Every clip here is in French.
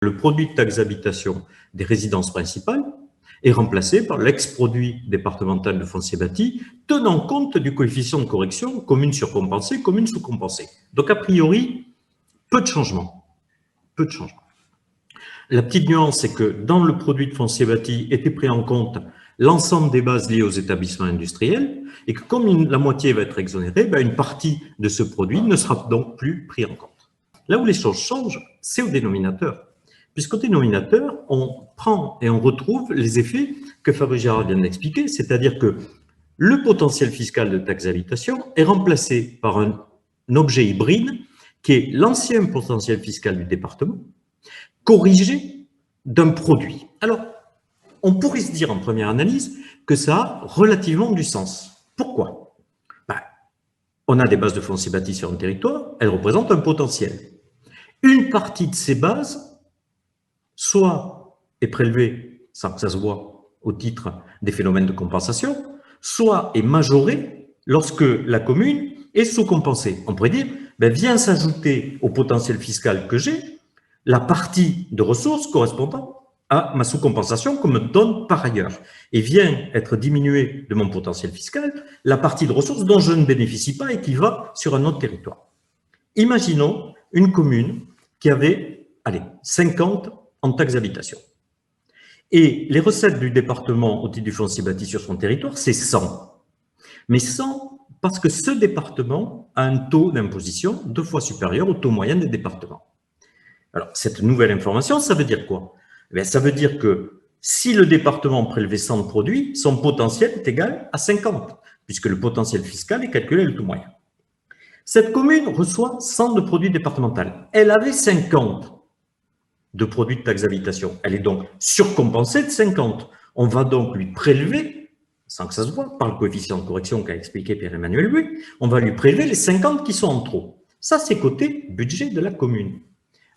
Le produit de taxe d'habitation des résidences principales est remplacé par l'ex-produit départemental de foncier bâti, tenant compte du coefficient de correction commune surcompensée, commune sous-compensée. Donc, a priori, peu de changements. Peu de changements. La petite nuance, c'est que dans le produit de foncier bâti était pris en compte l'ensemble des bases liées aux établissements industriels et que comme la moitié va être exonérée, une partie de ce produit ne sera donc plus pris en compte. Là où les choses changent, c'est au dénominateur. Puisqu'au dénominateur, on prend et on retrouve les effets que Fabrice Gérard vient d'expliquer, c'est-à-dire que le potentiel fiscal de taxe d'habitation est remplacé par un objet hybride qui est l'ancien potentiel fiscal du département, corrigé d'un produit. Alors, on pourrait se dire en première analyse que ça a relativement du sens. Pourquoi? On a des bases de foncier bâti sur un territoire, elles représentent un potentiel. Une partie de ces bases, soit est prélevée sans que ça se voit au titre des phénomènes de compensation, soit est majorée lorsque la commune est sous-compensée. On pourrait dire, vient s'ajouter au potentiel fiscal que j'ai la partie de ressources correspondant à ma sous-compensation qu'on me donne par ailleurs. Et vient être diminuée de mon potentiel fiscal la partie de ressources dont je ne bénéficie pas et qui va sur un autre territoire. Imaginons une commune qui avait, 50 en taxe d'habitation. Et les recettes du département au titre du foncier bâti sur son territoire, c'est 100. Mais 100 parce que ce département a un taux d'imposition 2 fois supérieur au taux moyen des départements. Alors, cette nouvelle information, ça veut dire quoi? Ça veut dire que si le département prélevait 100 de produits, son potentiel est égal à 50, puisque le potentiel fiscal est calculé le taux moyen. Cette commune reçoit 100 de produits départementaux. Elle avait 50 de produits de taxe d'habitation. Elle est donc surcompensée de 50. On va donc lui prélever, sans que ça se voit, par le coefficient de correction qu'a expliqué Pierre-Emmanuel Louis, on va lui prélever les 50 qui sont en trop. Ça, c'est côté budget de la commune.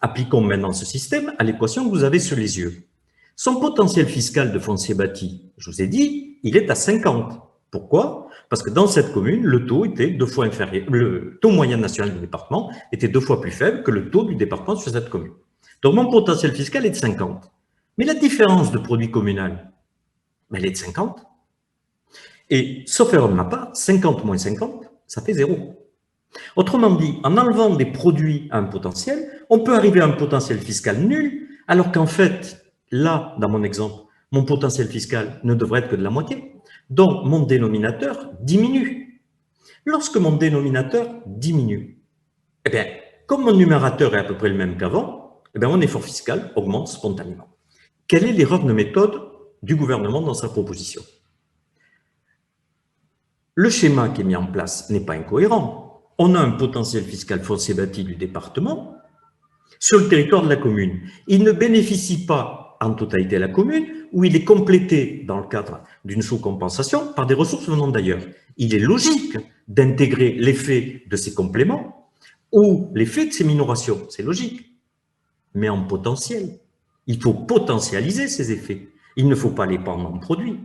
Appliquons maintenant ce système à l'équation que vous avez sous les yeux. Son potentiel fiscal de foncier bâti, je vous ai dit, il est à 50. Pourquoi? Parce que dans cette commune, le taux était 2 fois inférieur. Le taux moyen national du département était 2 fois plus faible que le taux du département sur cette commune. Donc, mon potentiel fiscal est de 50. Mais la différence de produit communal, elle est de 50. Et, sauf erreur de ma part, 50 moins 50, ça fait 0. Autrement dit, en enlevant des produits à un potentiel, on peut arriver à un potentiel fiscal nul, alors qu'en fait, là, dans mon exemple, mon potentiel fiscal ne devrait être que de la moitié. Donc, mon dénominateur diminue. Lorsque mon dénominateur diminue, comme mon numérateur est à peu près le même qu'avant, mon effort fiscal augmente spontanément. Quelle est l'erreur de méthode du gouvernement dans sa proposition? Le schéma qui est mis en place n'est pas incohérent. On a un potentiel fiscal foncier bâti du département sur le territoire de la commune. Il ne bénéficie pas en totalité à la commune, où il est complété dans le cadre d'une sous-compensation par des ressources venant d'ailleurs. Il est logique d'intégrer l'effet de ces compléments ou l'effet de ces minorations. C'est logique. Mais en potentiel. Il faut potentialiser ces effets. Il ne faut pas les prendre en produit.